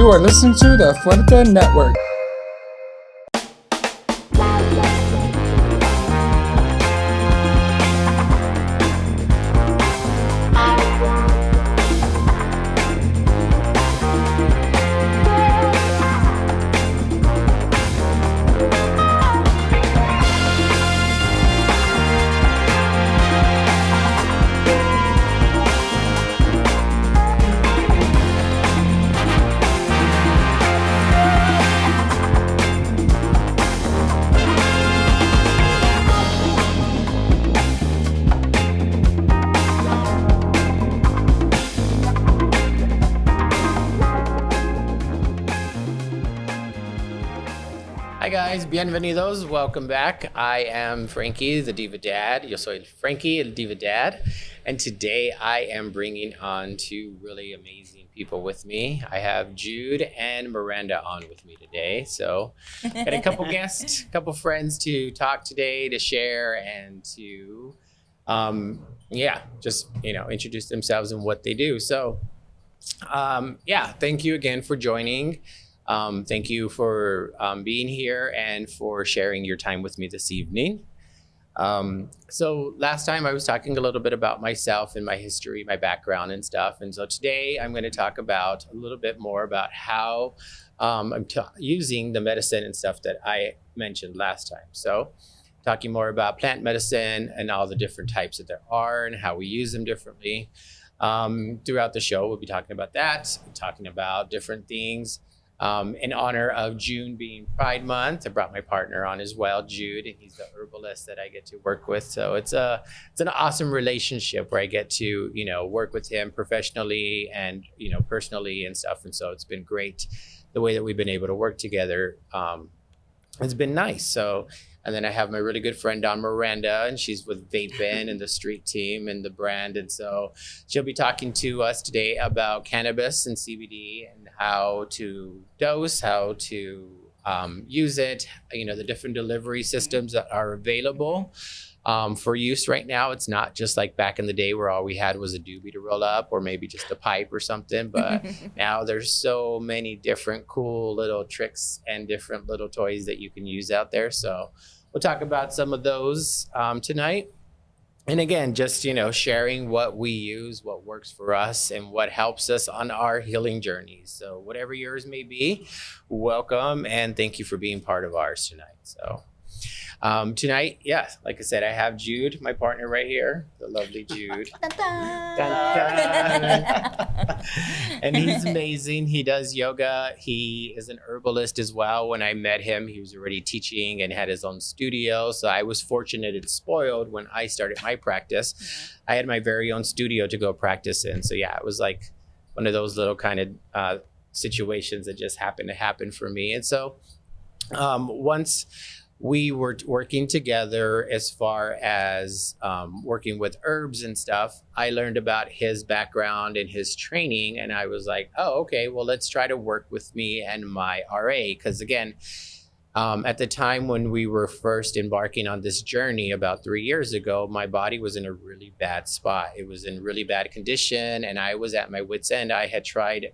You are listening to the Fuerte Network. Hi guys, bienvenidos, welcome back. I am Frankie, the Diva Dad. Yo soy Frankie, el Diva Dad. And today I am bringing on two really amazing people with me. I have Jude and Miranda on with me today. So got a couple guests, a couple friends to talk today, to share, and to, just, introduce themselves and what they do. So, thank you again for joining. Thank you for being here and for sharing your time with me this evening. So last time I was talking a little bit about myself and my history, my background and stuff. And so today I'm going to talk about a little bit more about how I'm using the medicine and stuff that I mentioned last time. So talking more about plant medicine and all the different types that there are and how we use them differently. Throughout the show, we'll be talking about that, talking about different things. In honor of June being Pride Month, I brought my partner on as well, Jude, and he's the herbalist that I get to work with. So it's an awesome relationship where I get to, work with him professionally and, personally and stuff. And so it's been great the way that we've been able to work together. It's been nice. So, and then I have my really good friend Miranda, and she's with Vapen and the street team and the brand. And so she'll be talking to us today about cannabis and CBD and how to dose, how to use it, the different delivery systems that are available for use right now. It's not just like back in the day where all we had was a doobie to roll up or maybe just a pipe or something. But now there's so many different cool little tricks and different little toys that you can use out there. So we'll talk about some of those tonight. And again, just, sharing what we use, what works for us, and what helps us on our healing journeys. So whatever yours may be, welcome, and thank you for being part of ours tonight. So tonight, like I said, I have Jude, my partner right here, the lovely Jude. Dun, dun. And he's amazing. He does yoga. He is an herbalist as well. When I met him, he was already teaching and had his own studio. So I was fortunate and spoiled when I started my practice. Yeah. I had my very own studio to go practice in. So it was like one of those little kind of situations that just happened to happen for me. And so once we were working together as far as working with herbs and stuff, I learned about his background and his training. And I was like, oh, okay, well, let's try to work with me and my RA. Because again, at the time when we were first embarking on this journey about 3 years ago, my body was in a really bad spot. It was in really bad condition. And I was at my wit's end. I had tried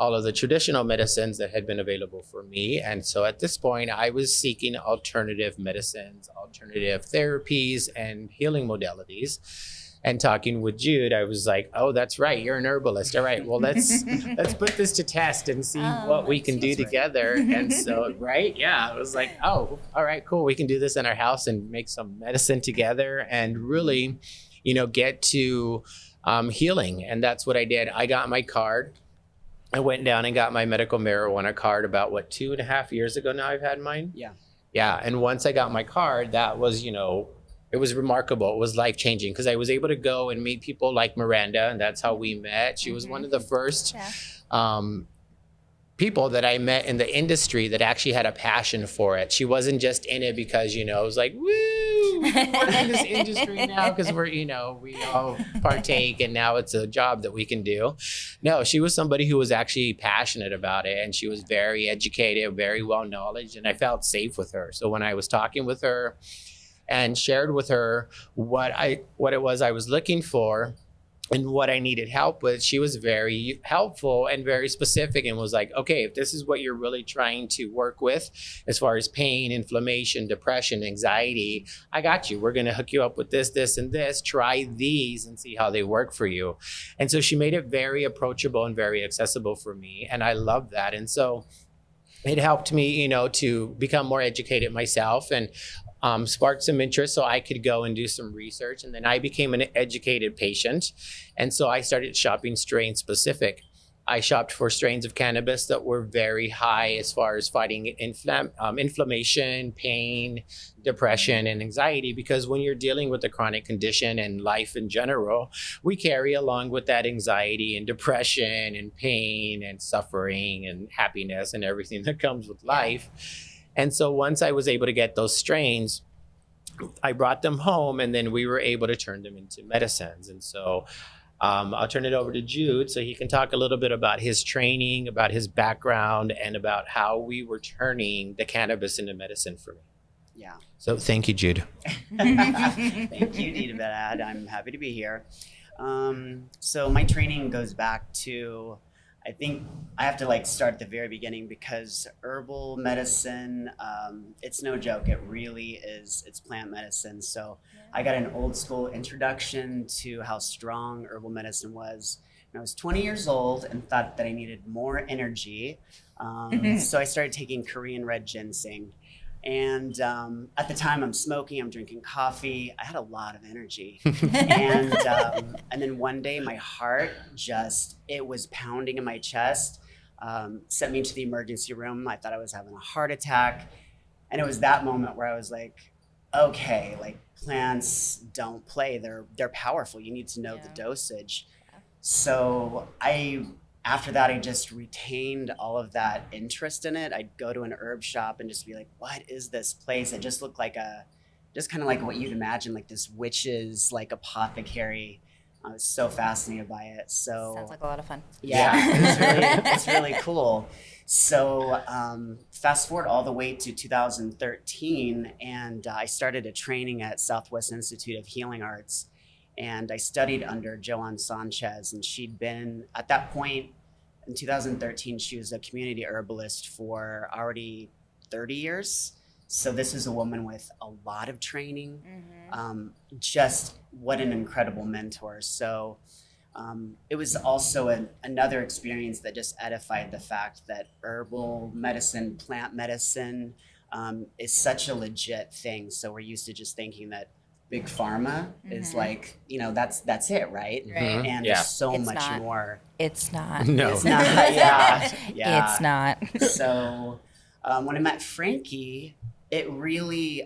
all of the traditional medicines that had been available for me. And so at this point, I was seeking alternative medicines, alternative therapies, and healing modalities. And talking with Jude, I was like, oh, that's right, you're an herbalist. All right, well, let's put this to test and see what we can do together. Right. And so, right, I was like, oh, all right, cool. We can do this in our house and make some medicine together and really, get to healing. And that's what I did. I got my card. I went down and got my medical marijuana card about 2.5 years ago now I've had mine. Yeah. And once I got my card, that was, it was remarkable. It was life-changing because I was able to go and meet people like Miranda, and that's how we met. She was one of the first people that I met in the industry that actually had a passion for it. She wasn't just in it because, it was like, woo, we're in this industry now because we're, we all partake and now it's a job that we can do. No, she was somebody who was actually passionate about it, and she was very educated, very well knowledge, and I felt safe with her. So when I was talking with her and shared with her what it was I was looking for, and what I needed help with, she was very helpful and very specific and was like, okay, if this is what you're really trying to work with as far as pain, inflammation, depression, anxiety, I got you. We're going to hook you up with this, this, and this. Try these and see how they work for you. And so she made it very approachable and very accessible for me. And I love that. And so it helped me, to become more educated myself and sparked some interest so I could go and do some research. And then I became an educated patient. And so I started shopping strain specific. I shopped for strains of cannabis that were very high as far as fighting inflammation, pain, depression, and anxiety, because when you're dealing with a chronic condition and life in general, we carry along with that anxiety and depression and pain and suffering and happiness and everything that comes with life. And so once I was able to get those strains, I brought them home, and then we were able to turn them into medicines. And so I'll turn it over to Jude so he can talk a little bit about his training, about his background, and about how we were turning the cannabis into medicine for me. Yeah. So thank you, Jude. Thank you, Diva Dad. I'm happy to be here. So my training goes back to, I think I have to start at the very beginning, because herbal medicine, it's no joke. It really is. It's plant medicine. So I got an old school introduction to how strong herbal medicine was when I was 20 years old and thought that I needed more energy. So I started taking Korean red ginseng. And at the time I'm smoking, I'm drinking coffee. I had a lot of energy. And then one day my heart it was pounding in my chest, sent me to the emergency room. I thought I was having a heart attack. And it was that moment where I was like, okay, plants don't play. They're powerful. You need to know the dosage. So after that, I just retained all of that interest in it. I'd go to an herb shop and just be like, what is this place? It just looked like just kind of like what you'd imagine, like this witch's, apothecary. I was so fascinated by it. So sounds like a lot of fun. Yeah, it's really cool. So fast forward all the way to 2013, and I started a training at Southwest Institute of Healing Arts. And I studied under Joanne Sanchez, and she'd been, at that point in 2013, she was a community herbalist for already 30 years. So this is a woman with a lot of training. Just what an incredible mentor. So it was also another experience that just edified the fact that herbal medicine, plant medicine is such a legit thing. So we're used to just thinking that big pharma is that's it, right? And there's so much more. It's not. No. It's not. Yeah. It's not. So when I met Frankie, it really,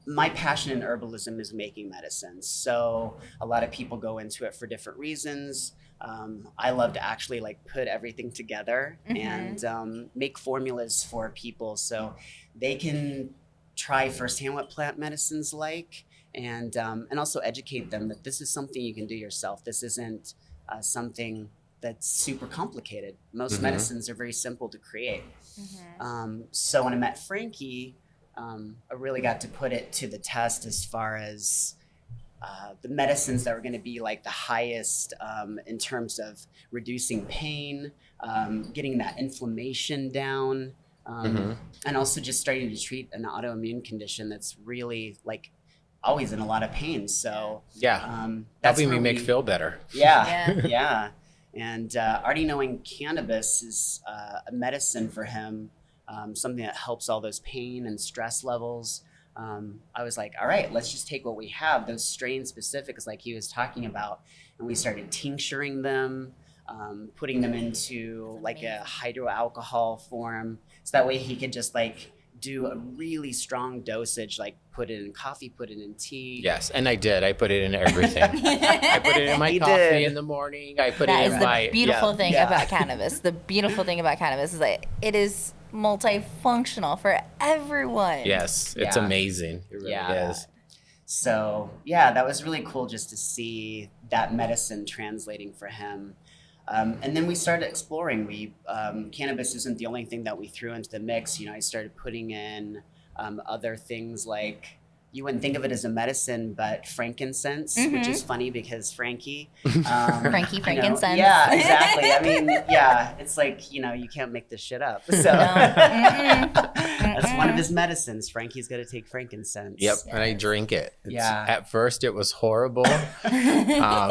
my passion in herbalism is making medicines. So a lot of people go into it for different reasons. I love to actually put everything together and make formulas for people so they can try firsthand what plant medicine's like, and also educate them that this is something you can do yourself. This isn't something that's super complicated. Most medicines are very simple to create. So when I met Frankie, I really got to put it to the test as far as the medicines that were going to be the highest in terms of reducing pain, getting that inflammation down, and also just starting to treat an autoimmune condition that's really always in a lot of pain. So that's helping me make feel better. Yeah. And already knowing cannabis is a medicine for him, something that helps all those pain and stress levels. I was like, all right, let's just take what we have, those strain specifics like he was talking about, and we started tincturing them, putting them into a hydroalcohol form, so that way he could just do a really strong dosage, put it in coffee, put it in tea. Yes, and I did. I put it in everything. I put it in my coffee in the morning. I put it in my... That is the beautiful thing about cannabis. The beautiful thing about cannabis is that it is multifunctional for everyone. Yes, it's amazing. It really is. So, that was really cool just to see that medicine translating for him. And then we started exploring. Cannabis isn't the only thing that we threw into the mix. I started putting in other things like you wouldn't think of it as a medicine, but frankincense, which is funny because Frankie. Frankie you know, frankincense. yeah, exactly. I mean, yeah, it's like, you know, you can't make this shit up. So that's one of his medicines. Frankie's got to take frankincense. Yep, and I drink it. Yeah. At first, it was horrible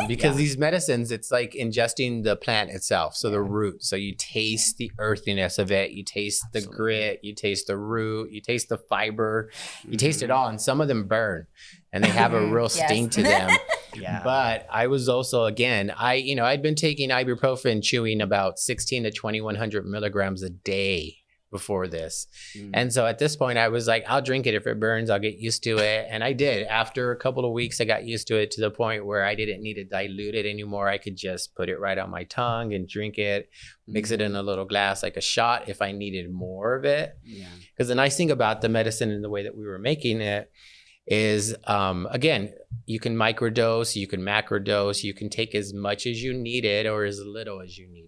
because these medicines, it's like ingesting the plant itself, so the root. So you taste the earthiness of it, you taste the grit, you taste the root, you taste the fiber, you taste it all, and some of them burn, and they have a real sting to them. Yeah. But I was also, again, I'd been taking ibuprofen, chewing about 16 to 2100 milligrams a day before this. And so at this point I was like, I'll drink it. If it burns, I'll get used to it. And I did. After a couple of weeks, I got used to it to the point where I didn't need to dilute it anymore. I could just put it right on my tongue and drink it, mix it in a little glass like a shot if I needed more of it. Because the nice thing about the medicine and the way that we were making it is, again, you can microdose, you can macrodose, you can take as much as you needed or as little as you needed.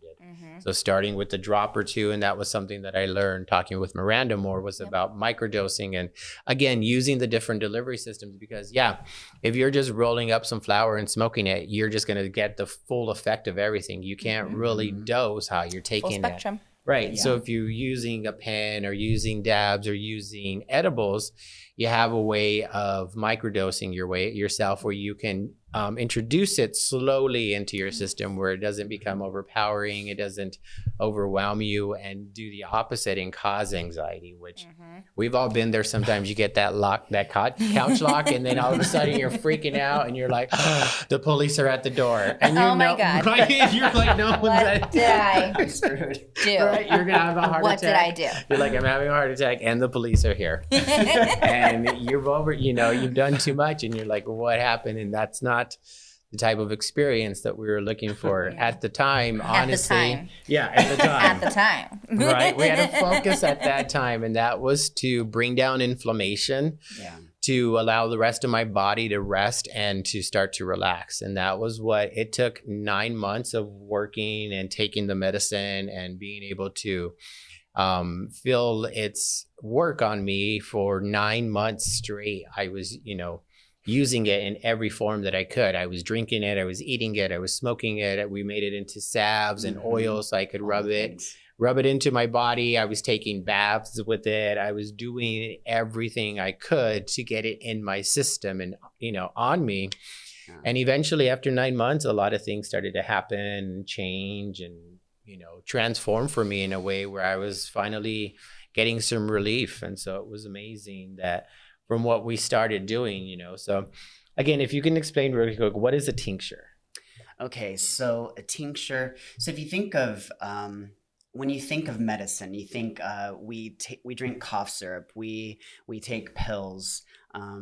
So starting with the drop or two, and that was something that I learned talking with Miranda more, was about microdosing, and again, using the different delivery systems, because if you're just rolling up some flour and smoking it, you're just going to get the full effect of everything. You can't really dose how you're taking Full spectrum. it. Right. So if you're using a pen or using dabs or using edibles, you have a way of microdosing yourself where you can introduce it slowly into your system where it doesn't become overpowering, it doesn't overwhelm you and do the opposite and cause anxiety, which we've all been there. Sometimes you get that couch lock, and then all of a sudden you're freaking out and you're like, the police are at the door. And you my God. Right? You're like, no one's What did I I'm screwed. do? Right? You're going to have a heart What attack. did I do? You're like, I'm having a heart attack and the police are here. And you've done too much, and you're like, what happened? And that's not the type of experience that we were looking for at the time, honestly. At the time. At the time. Right. We had a focus at that time, and that was to bring down inflammation, to allow the rest of my body to rest and to start to relax. And that was what it took. 9 months of working and taking the medicine and being able to feel its work on me for 9 months straight. I was, using it in every form that I could. I was drinking it, I was eating it, I was smoking it. We made it into salves and oils so I could rub it into my body. I was taking baths with it. I was doing everything I could to get it in my system and, on me. And eventually after 9 months, a lot of things started to happen, change, and, transform for me in a way where I was finally getting some relief. And so it was amazing that from what we started doing, So again, if you can explain really quick, what is a tincture? Okay, so a tincture. So if you think of when you think of medicine, you think we drink cough syrup, we take pills,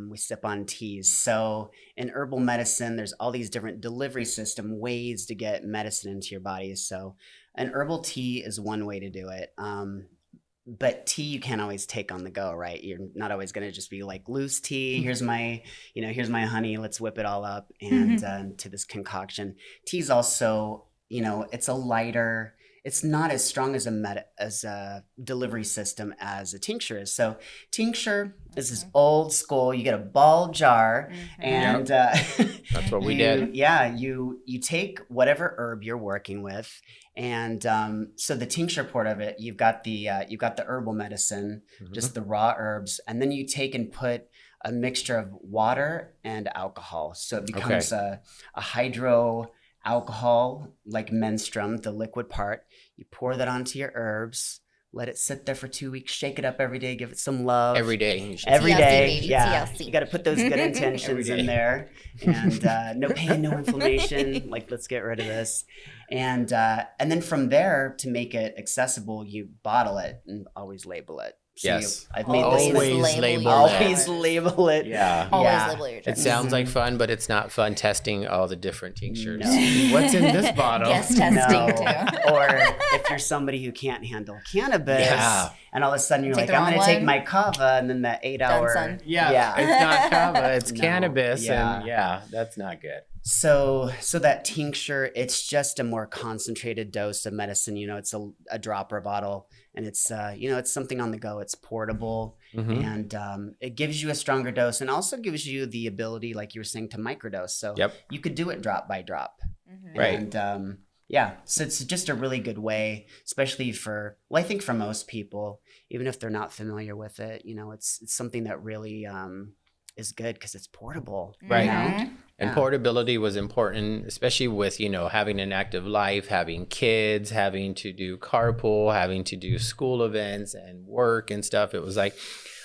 we sip on teas. So in herbal medicine, there's all these different delivery system ways to get medicine into your body. So an herbal tea is one way to do it. But tea you can't always take on the go, right? You're not always going to just be like loose tea. Here's my honey. Let's whip it all up and to this concoction. Tea's also, it's a lighter. It's not as strong as a delivery system as a tincture is. So tincture is this old school. You get a ball jar, and that's what we did. Yeah, you take whatever herb you're working with. And so the tincture part of it, you've got the herbal medicine, just the raw herbs, and then you take and put a mixture of water and alcohol. So it becomes a hydro alcohol, like menstruum, the liquid part. You pour that onto your herbs, let it sit there for 2 weeks, shake it up every day, give it some love. Every day. Every TLC, day. baby, Yeah. TLC. You got to put those good intentions in there. And no pain, no inflammation. Like, let's get rid of this. And then from there, to make it accessible, you bottle it and always label it. So Yes. I've made Always this. label it. Always label it. Yeah. Always label your It drinks. sounds like fun, but it's not fun testing all the different tinctures. No. What's in this bottle? Guest testing too. Or if you're somebody who can't handle cannabis, and all of a sudden you're Take like, the I'm wrong going to take one. my kava, and then that 8 hour. son. Yeah. It's not kava, it's No. cannabis. Yeah. And that's not good. So that tincture, it's just a more concentrated dose of medicine. It's a dropper bottle, and it's it's something on the go. It's portable, and it gives you a stronger dose, and also gives you the ability, like you were saying, to microdose. So you could do it drop by drop, Right. and so it's just a really good way, especially I think for most people, even if they're not familiar with it, it's something that really is good because it's portable. Right. And portability was important, especially with, having an active life, having kids, having to do carpool, having to do school events and work and stuff. It was like,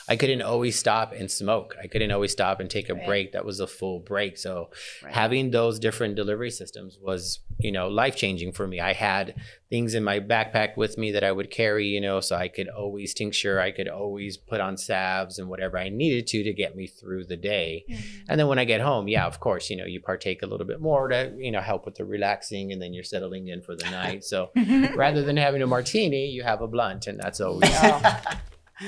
I couldn't always stop and smoke. I couldn't always stop and take a break that was a full break. So having those different delivery systems was, life-changing for me. I had things in my backpack with me that I would carry, so I could always tincture, I could always put on salves and whatever I needed to get me through the day. And then when I get home, of course, you partake a little bit more to, help with the relaxing, and then you're settling in for the night. So rather than having a martini, you have a blunt, and that's always...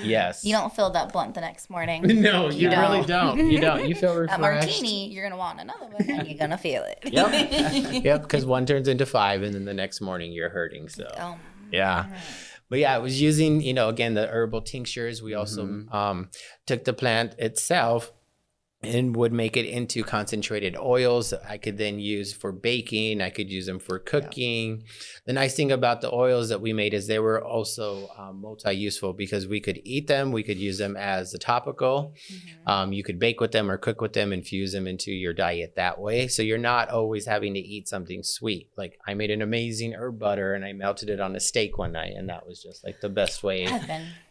Yes. You don't feel that blunt the next morning. No, you really don't. You don't. You feel refreshed. That martini, you're going to want another one, and you're going to feel it. Yep, because one turns into 5, and then the next morning you're hurting. So, yeah. But it was using, again, the herbal tinctures. We also took the plant itself and would make it into concentrated oils that I could then use for baking. I could use them for cooking. The nice thing about the oils that we made is they were also multi-useful, because we could eat them. We could use them as a topical. You could bake with them or cook with them, infuse them into your diet that way. So you're not always having to eat something sweet. Like, I made an amazing herb butter and I melted it on a steak one night, and that was just like the best way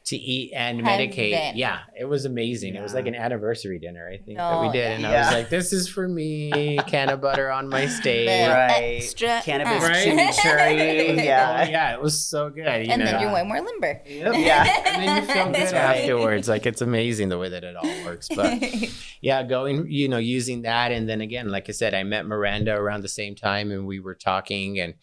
to eat and medicate. Yeah, it was amazing. It was like an anniversary dinner, I think, that we did. And I was like, this is for me. Can of butter on my steak. Extra cannabis chimichurri. Yeah, it was so good. And then you're way more limber. And then you feel good afterwards. Like, it's amazing the way that it all works. But going, using that. And then again, like I said, I met Miranda around the same time, and we were talking, and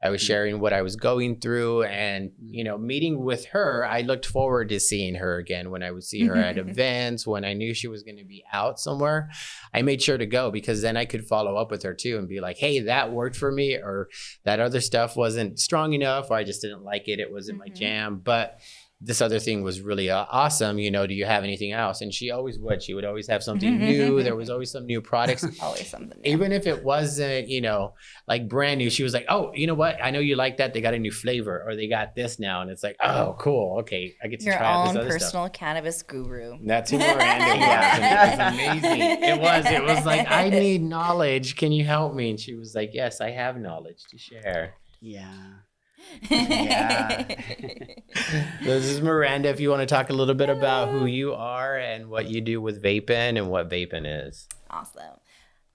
I was sharing what I was going through, and, meeting with her, I looked forward to seeing her again when I would see her at events. When I knew she was going to be out somewhere, I made sure to go, because then I could follow up with her too and be like, hey, that worked for me, or that other stuff wasn't strong enough, or I just didn't like it. It wasn't my jam, but this other thing was really awesome. Do you have anything else? And she always would. She would always have something new. There was always some new products. Always something new. Even if it wasn't, like brand new, she was like, oh, you know what? I know you like that. They got a new flavor, or they got this now. And it's like, oh, cool. Okay, I get to try out this other stuff. Your own personal cannabis guru. That's who Miranda was. And it was amazing. It was like, I need knowledge. Can you help me? And she was like, yes, I have knowledge to share. This is Miranda. If you want to talk a little bit about who you are and what you do with Vapen and what Vapen is. Awesome.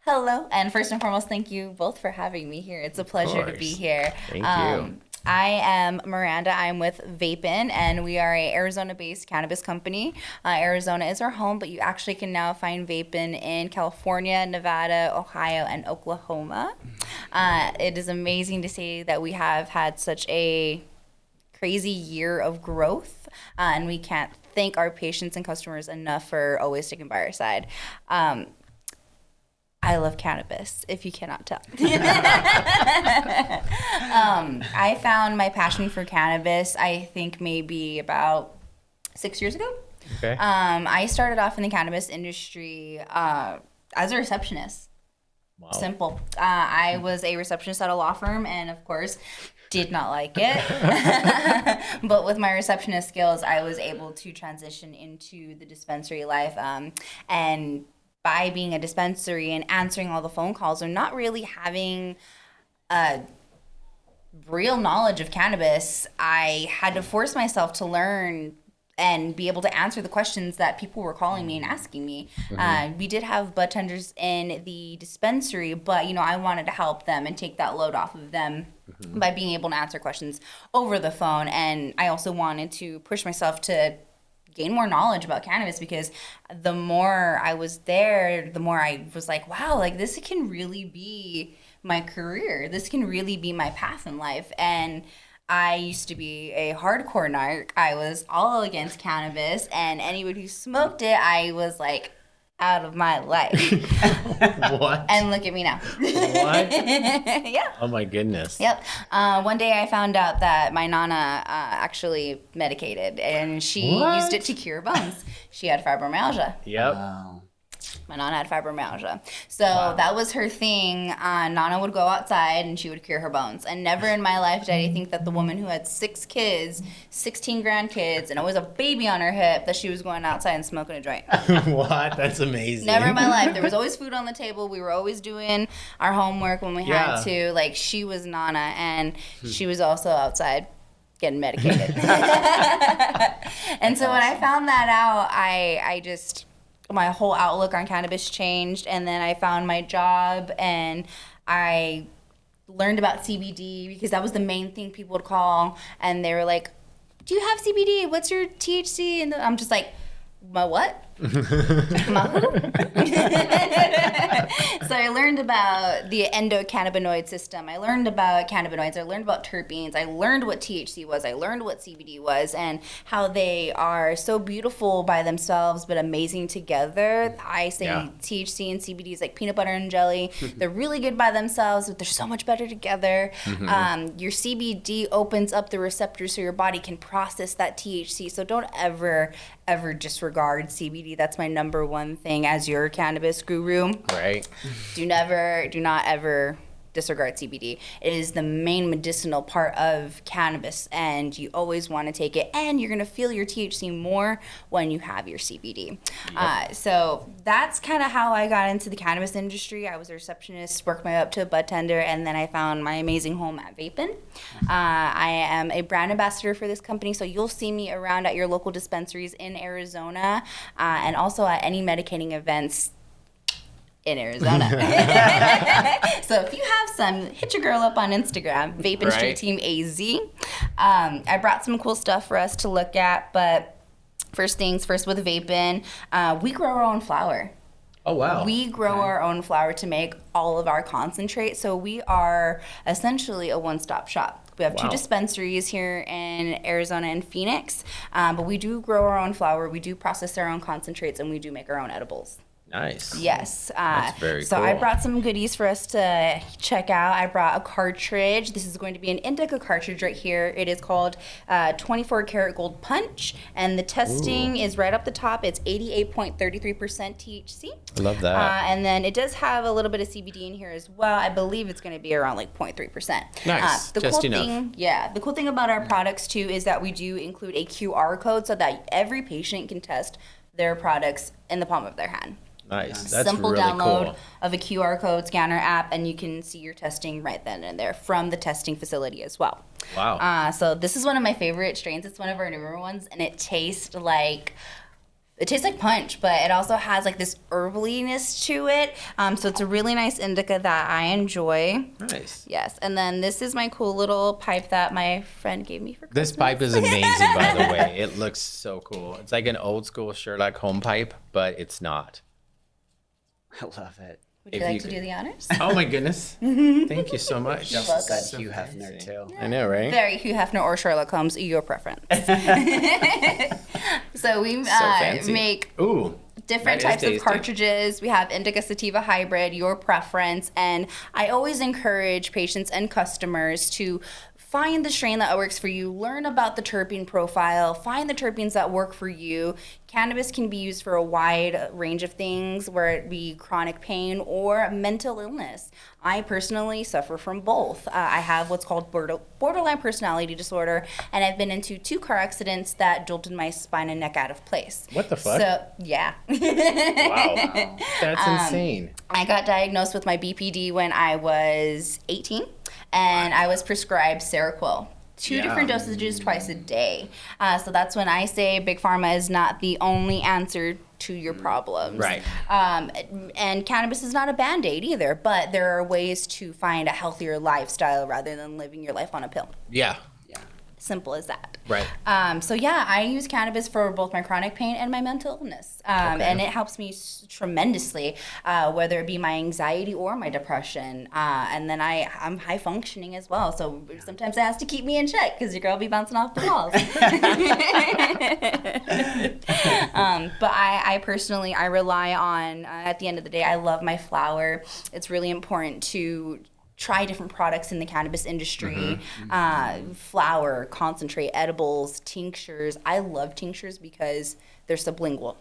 Hello. And first and foremost, thank you both for having me here. It's a pleasure to be here. Thank you. I am Miranda. I'm with Vapen, and we are a Arizona-based cannabis company. Arizona is our home, but you actually can now find Vapen in California, Nevada, Ohio, and Oklahoma. It is amazing to say that we have had such a crazy year of growth, and we can't thank our patients and customers enough for always sticking by our side. I love cannabis, if you cannot tell. I found my passion for cannabis, I think maybe about 6 years ago. Okay. I started off in the cannabis industry as a receptionist. Wow. Simple. I was a receptionist at a law firm, and of course, did not like it. But with my receptionist skills, I was able to transition into the dispensary life. And by being a dispensary and answering all the phone calls and not really having a real knowledge of cannabis, I had to force myself to learn and be able to answer the questions that people were calling me and asking me. We did have bud tenders in the dispensary, but I wanted to help them and take that load off of them by being able to answer questions over the phone. And I also wanted to push myself to gain more knowledge about cannabis, because the more I was there, the more I was like, wow, like this can really be my career. This can really be my path in life. And I used to be a hardcore narc. I was all against cannabis, and anybody who smoked it, I was like, out of my life. What? And look at me now. What? Yeah. Oh my goodness. Yep. One day I found out that my nana actually medicated, and she What? used it to cure bones. She had fibromyalgia. Yep. Wow. My nana had fibromyalgia. So that was her thing. Nana would go outside and she would cure her bones. And never in my life did I think that the woman who had 6 kids, 16 grandkids, and always a baby on her hip, that she was going outside and smoking a joint. What? That's amazing. Never in my life. There was always food on the table. We were always doing our homework when we had to. Like, she was Nana, and she was also outside getting medicated. And so when I found that out, I just... my whole outlook on cannabis changed, and then I found my job and I learned about CBD because that was the main thing people would call, and they were like, do you have CBD? What's your THC? And I'm just like, my what? My who? So I learned about the endocannabinoid system. I learned about cannabinoids. I learned about terpenes. I learned what THC was. I learned what CBD was, and how they are so beautiful by themselves but amazing together. I say THC and CBD is like peanut butter and jelly. They're really good by themselves, but they're so much better together. Your CBD opens up the receptors so your body can process that THC. So don't ever disregard CBD. That's my number one thing as your cannabis guru. Right. Do not ever disregard CBD. It is the main medicinal part of cannabis, and you always want to take it, and you're going to feel your THC more when you have your CBD. Yep. So that's kind of how I got into the cannabis industry. I was a receptionist, worked my way up to a bud tender, and then I found my amazing home at Vapen. I am a brand ambassador for this company, so you'll see me around at your local dispensaries in Arizona, and also at any medicating events in Arizona. So if you have some, hit your girl up on Instagram, Vapen Street Team AZ. I brought some cool stuff for us to look at, but first things first with Vapen, we grow our own flower. Oh, wow. We grow our own flower to make all of our concentrate, so we are essentially a one-stop shop. We have 2 dispensaries here in Arizona and Phoenix, but we do grow our own flower, we do process our own concentrates, and we do make our own edibles. Nice. Yes. That's very so cool. I brought some goodies for us to check out. I brought a cartridge. This is going to be an indica cartridge right here. It is called 24 Karat Gold Punch, and the testing is right up the top. It's 88.33% THC. I love that. And then it does have a little bit of CBD in here as well. I believe it's going to be around like 0.3%. Nice. Just enough. The cool thing about our products too is that we do include a QR code so that every patient can test their products in the palm of their hand. Nice. That's Simple really download cool. of a QR code scanner app, and you can see your testing right then and there from the testing facility as well. Wow. So this is one of my favorite strains. It's one of our newer ones, and it tastes like punch, but it also has like this herbaliness to it. So it's a really nice indica that I enjoy. Nice. Yes, and then this is my cool little pipe that my friend gave me for Christmas. This pipe is amazing, by the way. It looks so cool. It's like an old school Sherlock Holmes pipe, but it's not. I love it. Would you like to do the honors? Oh my goodness. Thank you so much. Just welcome. said Hugh Hefner too. I know, right? Very Hugh Hefner or Sherlock Holmes, your preference. So we fancy. make Ooh. different that is types of tasty. cartridges. We have indica sativa hybrid, your preference, and I always encourage patients and customers to find the strain that works for you, learn about the terpene profile, find the terpenes that work for you. Cannabis can be used for a wide range of things, where it be chronic pain or mental illness. I personally suffer from both. I have what's called borderline personality disorder, and I've been into 2 car accidents that jolted my spine and neck out of place. What the fuck? So, yeah. Wow. That's insane. I got diagnosed with my BPD when I was 18, and I was prescribed Seroquel. 2 different dosages twice a day. So that's when I say Big Pharma is not the only answer to your problems. Right. And cannabis is not a Band-Aid either, but there are ways to find a healthier lifestyle rather than living your life on a pill. Yeah. Simple as that. Right. So yeah, I use cannabis for both my chronic pain and my mental illness. And it helps me tremendously, whether it be my anxiety or my depression. And then I'm high functioning as well. So sometimes it has to keep me in check because your girl be bouncing off the walls. But I personally, I rely on, at the end of the day, I love my flower. It's really important to try different products in the cannabis industry. Flower, concentrate, edibles, tinctures. I love tinctures because they're sublingual.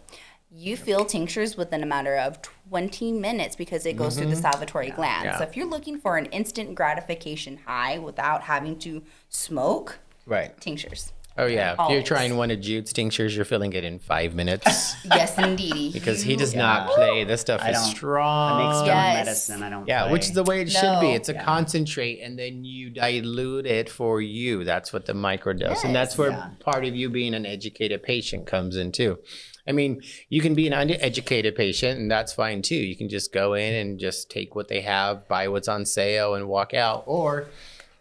You feel tinctures within a matter of 20 minutes because it goes through the salivatory gland. Yeah. So if you're looking for an instant gratification high without having to smoke, Right. tinctures. Oh yeah. If you're Always. trying one of Jude's tinctures, you're feeling it in 5 minutes. Yes, indeed. Because he does not play. This stuff I is don't- strong. I make strong Yes. medicine. I don't. Yeah, play. which is the way it should be. No. It's a concentrate, and then you dilute it for you. That's what the microdose, and that's where Yeah. part of you being an educated patient comes in too. I mean, you can be an uneducated patient, and that's fine too. You can just go in and just take what they have, buy what's on sale, and walk out. Or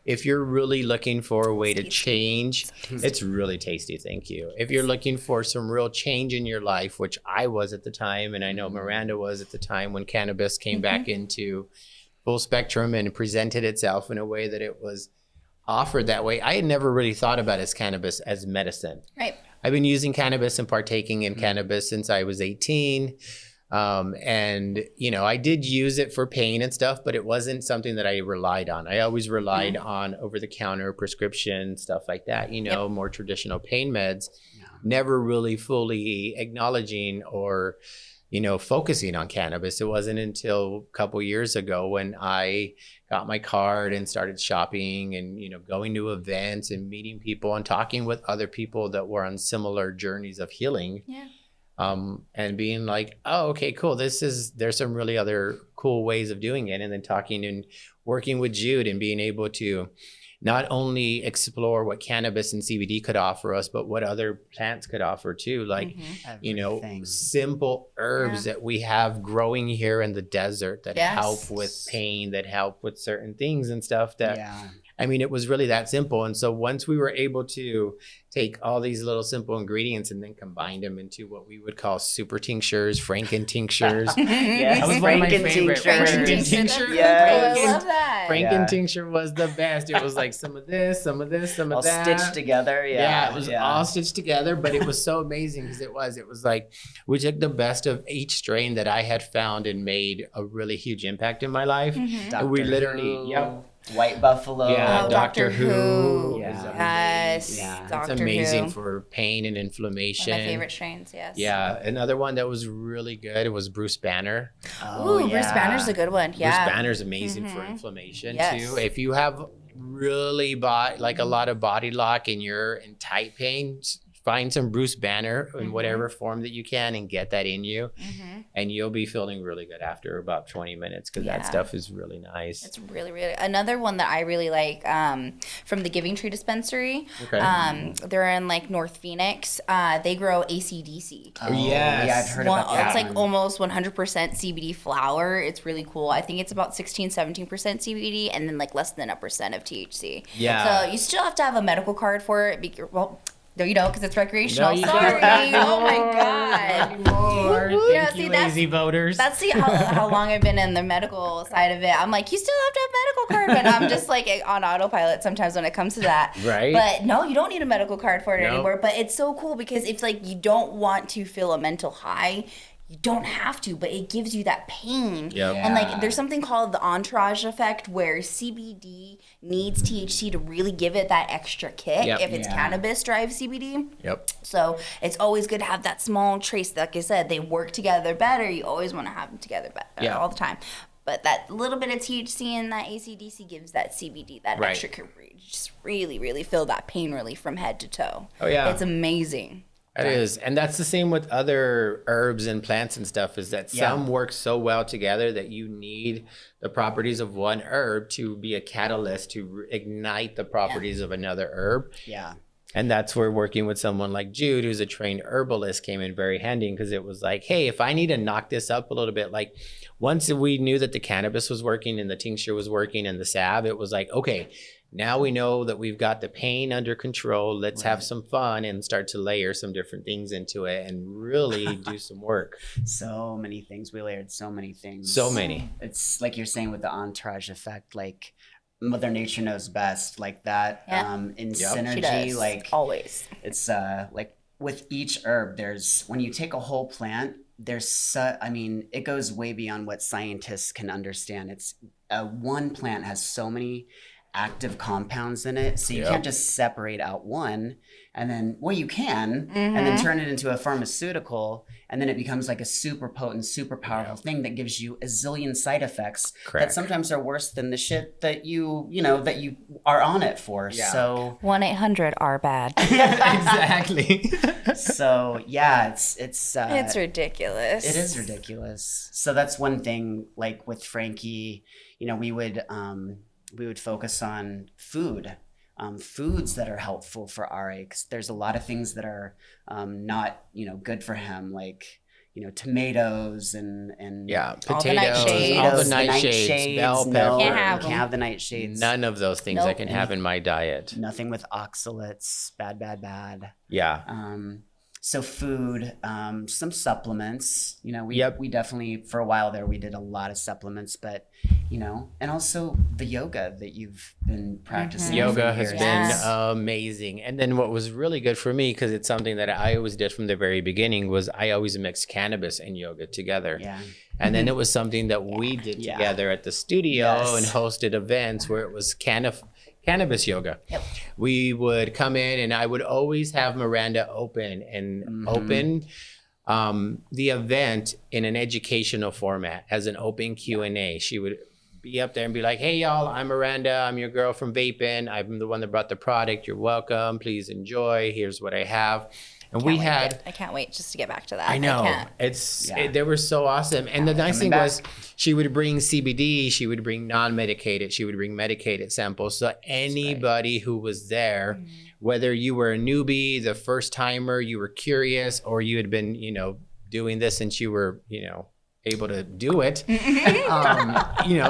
if you're really looking for a way to change, it's really tasty. Thank you. If you're looking for some real change in your life, which I was at the time, and I know Miranda was at the time when cannabis came back into full spectrum and presented itself in a way that it was offered that way. I had never really thought about cannabis as medicine. Right. I've been using cannabis and partaking in cannabis since I was 18. And, you know, I did use it for pain and stuff, but it wasn't something that I relied on. I always relied on over-the-counter prescription, stuff like that, you know, more traditional pain meds, never really fully acknowledging or, you know, focusing on cannabis. It wasn't until a couple years ago when I got my card and started shopping and, you know, going to events and meeting people and talking with other people that were on similar journeys of healing. Yeah. And being like, oh, okay, cool. There's some really other cool ways of doing it. And then talking and working with Jude and being able to not only explore what cannabis and CBD could offer us, but what other plants could offer too. Like, you know, Everything. simple herbs that we have growing here in the desert that help with pain, that help with certain things and stuff that, I mean, it was really that simple. And so once we were able to take all these little simple ingredients and then combine them into what we would call super tinctures, Franken tinctures. Yes, That was one of my Franken favorite. tinctures. Franken tincture. Yes. I love that. Franken tincture was the best. It was like some of this, some of this, some of All that. stitched together. Yeah, it was all stitched together, but it was so amazing because it was like we took the best of each strain that I had found and made a really huge impact in my life. And we literally, White Buffalo. Yeah, Oh, Doctor Who. Yes. Yeah. Doctor It's amazing Who. for pain and inflammation. One of my favorite strains, yes. Yeah, another one that was really good was Bruce Banner. Oh, Ooh, Bruce Banner's a good one. Yeah. Bruce Banner's amazing for inflammation Yes. too. If you have really like a lot of body lock and you're in tight pain, find some Bruce Banner in whatever form that you can and get that in you. And you'll be feeling really good after about 20 minutes because that stuff is really nice. It's really, really another one that I really like from the Giving Tree Dispensary. Okay. They're in like North Phoenix. They grow ACDC. Oh, yes. Yeah, I've heard about that. It's like almost 100% CBD flower. It's really cool. I think it's about 16-17% CBD and then like less than 1% of THC. Yeah. So you still have to have a medical card for it. Well, there you go, because it's recreational. No, you Sorry. don't. Oh my God. Anymore. Yeah, Thank see, you, that's- lazy voters. That's how long I've been in the medical side of it. I'm like, you still have to have medical card, but I'm just like on autopilot sometimes when it comes to that. Right. But no, you don't need a medical card for it Nope. anymore. But it's so cool because it's like you don't want to feel a mental high. You don't have to, but it gives you that pain. Yep. And like there's something called the entourage effect where CBD needs THC to really give it that extra kick Yep. if it's Yeah. cannabis drive CBD. Yep. So it's always good to have that small trace. Like I said, they work together better. You always want to have them together better all the time. But that little bit of THC in that ACDC gives that CBD, that Right. extra kick. You just really, really feel that pain relief from head to toe. Oh, yeah. It's amazing. It is. And that's the same with other herbs and plants and stuff is that some work so well together that you need the properties of one herb to be a catalyst to ignite the properties of another herb. Yeah. And that's where working with someone like Jude, who's a trained herbalist, came in very handy because it was like, hey, if I need to knock this up a little bit, like once we knew that the cannabis was working and the tincture was working and the salve, it was like, okay, now we know that we've got the pain under control. Let's have some fun and start to layer some different things into it and really do some work. So many things. We layered so many things. So many. It's like you're saying with the entourage effect, like Mother Nature knows best, like that. Yeah. In She synergy, does. like Always. it's like with each herb, when you take a whole plant, it goes way beyond what scientists can understand. One plant has so many active compounds in it, so you can't just separate out one and then, well, you can, and then turn it into a pharmaceutical, and then it becomes like a super potent, super powerful thing that gives you a zillion side effects that sometimes are worse than the shit that you are on it for. So 1-800-RBAD. Exactly. So yeah, it's ridiculous. It is ridiculous. So that's one thing. Like with Frankie, we would focus on foods that are helpful for RA, because there's a lot of things that are not good for him, like tomatoes and potatoes, all the nightshades, bell pepper. Can't have the nightshades. None of those things I can have in my diet. Nothing with oxalates. Bad. Yeah. So food, some supplements, we definitely, for a while there, we did a lot of supplements, but, and also the yoga that you've been practicing. Yoga has been amazing. And then what was really good for me, because it's something that I always did from the very beginning, was I always mixed cannabis and yoga together. Yeah. And then it was something that we did together at the studio and hosted events where it was cannabis yoga. Yep. We would come in and I would always have Miranda open the event in an educational format as an open Q&A. She would be up there and be like, hey y'all, I'm Miranda. I'm your girl from Vapen. I'm the one that brought the product. You're welcome. Please enjoy. Here's what I have. And I can't wait just to get back to that. I know. They were so awesome. And the nice thing was she would bring CBD, she would bring non-medicated, she would bring medicated samples. So anybody who was there, whether you were a newbie, the first timer, you were curious, or you had been, doing this since you were, able to do it,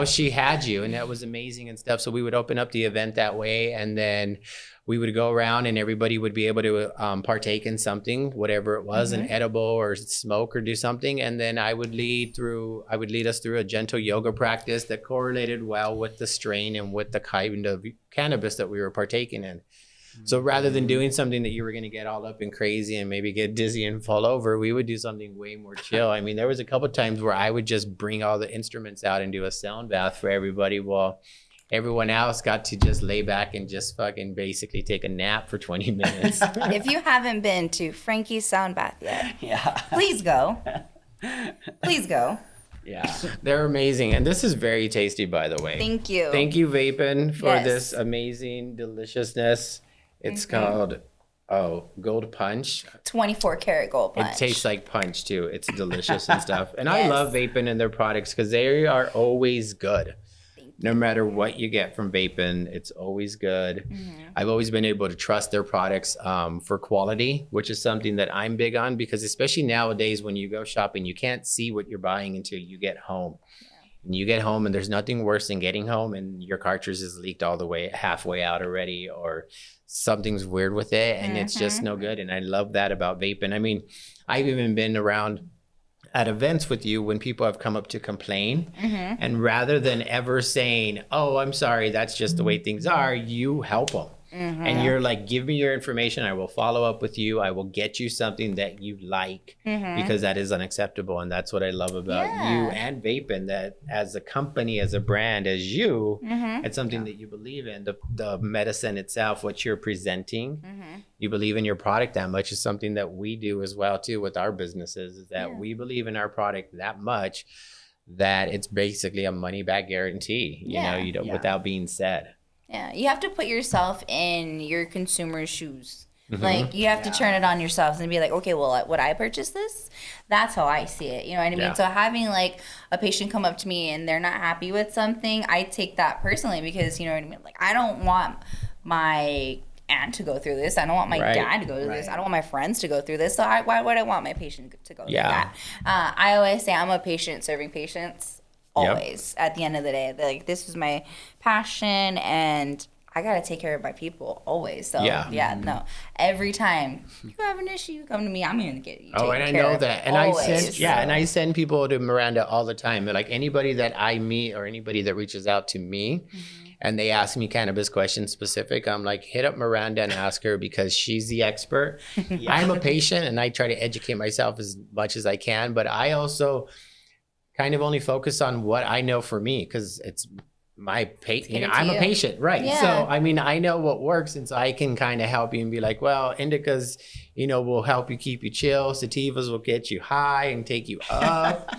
she had you, and that was amazing and stuff. So we would open up the event that way, and then we would go around and everybody would be able to partake in something, whatever it was, an edible or smoke or do something. And then I would lead us through a gentle yoga practice that correlated well with the strain and with the kind of cannabis that we were partaking in. So rather than doing something that you were going to get all up and crazy and maybe get dizzy and fall over, we would do something way more chill. I mean, there was a couple of times where I would just bring all the instruments out and do a sound bath for everybody while everyone else got to just lay back and just fucking basically take a nap for 20 minutes. If you haven't been to Frankie's sound bath yet, please go. Please go. Yeah. They're amazing. And this is very tasty, by the way. Thank you. Thank you, Vapen, for this amazing deliciousness. It's called Gold Punch. 24 karat gold punch. It tastes like punch too. It's delicious and stuff. And I love Vapen and their products because they are always good. No matter what you get from Vapen, it's always good. I've always been able to trust their products for quality, which is something that I'm big on, because especially nowadays when you go shopping, you can't see what you're buying until you get home. And you get home and there's nothing worse than getting home and your cartridge is leaked all the way halfway out already, or something's weird with it and it's just no good. And I love that about Vapen. I mean, I've even been around at events with you when people have come up to complain, and rather than ever saying, oh, I'm sorry, that's just the way things are, you help them. And you're like, give me your information. I will follow up with you. I will get you something that you like, because that is unacceptable. And that's what I love about you and Vapen, that as a company, as a brand, as you, it's something that you believe in. The medicine itself, what you're presenting, you believe in your product that much, is something that we do as well too with our businesses, is that we believe in our product that much that it's basically a money back guarantee, you know, without being said. Yeah, you have to put yourself in your consumer's shoes. Like, you have to turn it on yourselves and be like, okay, well, would I purchase this? That's how I see it. You know what I mean? So having, like, a patient come up to me and they're not happy with something, I take that personally, because, you know what I mean? Like, I don't want my aunt to go through this. I don't want my dad to go through this. I don't want my friends to go through this. So why would I want my patient to go through that? I always say I'm a patient serving patients. Always. At the end of the day, like, this is my passion and I gotta take care of my people always. So no, every time you have an issue, you come to me, I'm gonna get you. Oh, and I know that, and always. I send people to Miranda all the time. Like, anybody that I meet or anybody that reaches out to me, and they ask me cannabis questions specific, I'm like, hit up Miranda and ask her because she's the expert. I'm a patient and I try to educate myself as much as I can, but I also kind of only focus on what I know for me because it's my patient. I'm a patient, right? Yeah. So I mean, I know what works, and so I can kind of help you and be like, well, indicas, will help you keep you chill. Sativas will get you high and take you up.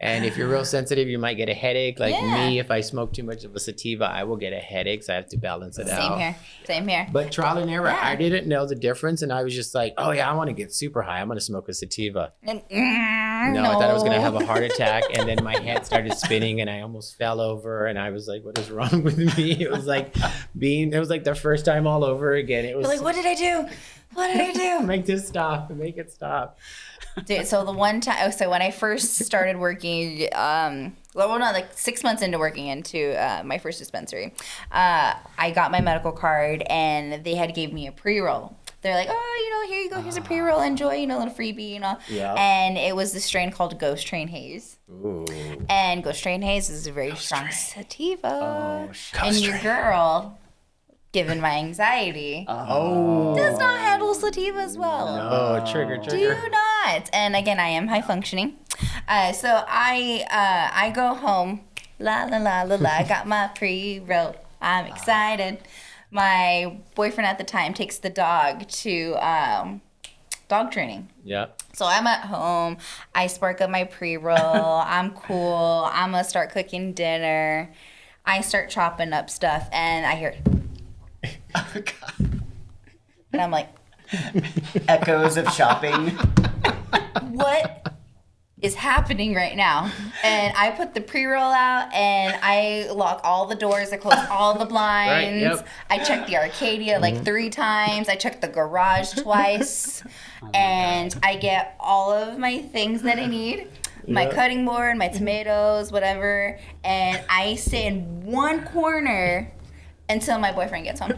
And if you're real sensitive, you might get a headache. Like me, if I smoke too much of a sativa, I will get a headache. So I have to balance it out. Same here. But trial and error, I didn't know the difference. And I was just like, oh yeah, I want to get super high. I'm going to smoke a sativa. And, no, I thought I was going to have a heart attack. And then my head started spinning and I almost fell over. And I was like, what is wrong with me? It was like the first time all over again. It was you're like, what did I do? What did I do? Make this stop. Make it stop. Dude, so the one time, so when I first started working, like 6 months into working into my first dispensary, I got my medical card and they had gave me a pre-roll. They're like, oh, here you go, here's a pre-roll, enjoy, a little freebie, Yeah. And it was this strain called Ghost Train Haze. Ooh. And Ghost Train Haze is a very strong sativa. Oh, and your girl, given my anxiety, does not handle sativas well. Oh, trigger. Do not. And again, I am high functioning. So I go home. La la la la la. I got my pre-roll. I'm excited. My boyfriend at the time takes the dog to dog training. Yeah. So I'm at home. I spark up my pre-roll. I'm cool. I'm gonna start cooking dinner. I start chopping up stuff, and I hear. Oh, God. And I'm like, Echoes of shopping. what is happening right now? And I put the pre-roll out and I lock all the doors. I close all the blinds. Right, yep. I checked the Arcadia like 3 times. I checked the garage twice. And I get all of my things that I need. My cutting board, my tomatoes, whatever. And I sit in one corner until my boyfriend gets home.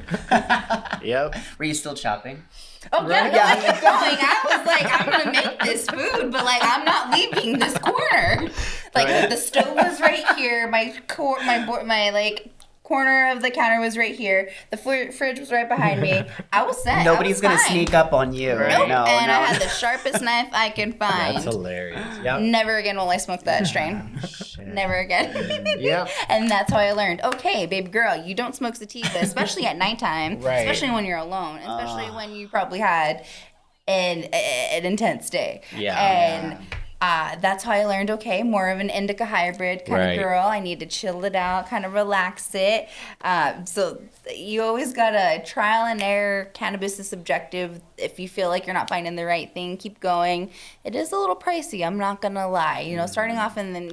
Yep. Were you still chopping? Oh, yeah, no, I kept going. I was like, I'm going to make this food, but, like, I'm not leaving this corner. Like, the stove was right here. My corner of the counter was right here. The fridge was right behind me. I was set. Nobody's going to sneak up on you. Right. Nope. No, and no. I had the sharpest knife I can find. That's hilarious. Yep. Never again will I smoke that strain. Never again. Yep. And that's how I learned, okay, baby girl, you don't smoke sativa, especially at nighttime, Right. especially when you're alone, especially when you probably had an intense day. Yeah. And that's how I learned, okay, more of an indica hybrid kind Right. of girl. I need to chill it out, kind of relax it. So you always got to trial and error. Cannabis is subjective. If you feel like you're not finding the right thing, keep going. It is a little pricey, I'm not going to lie. Starting off and then,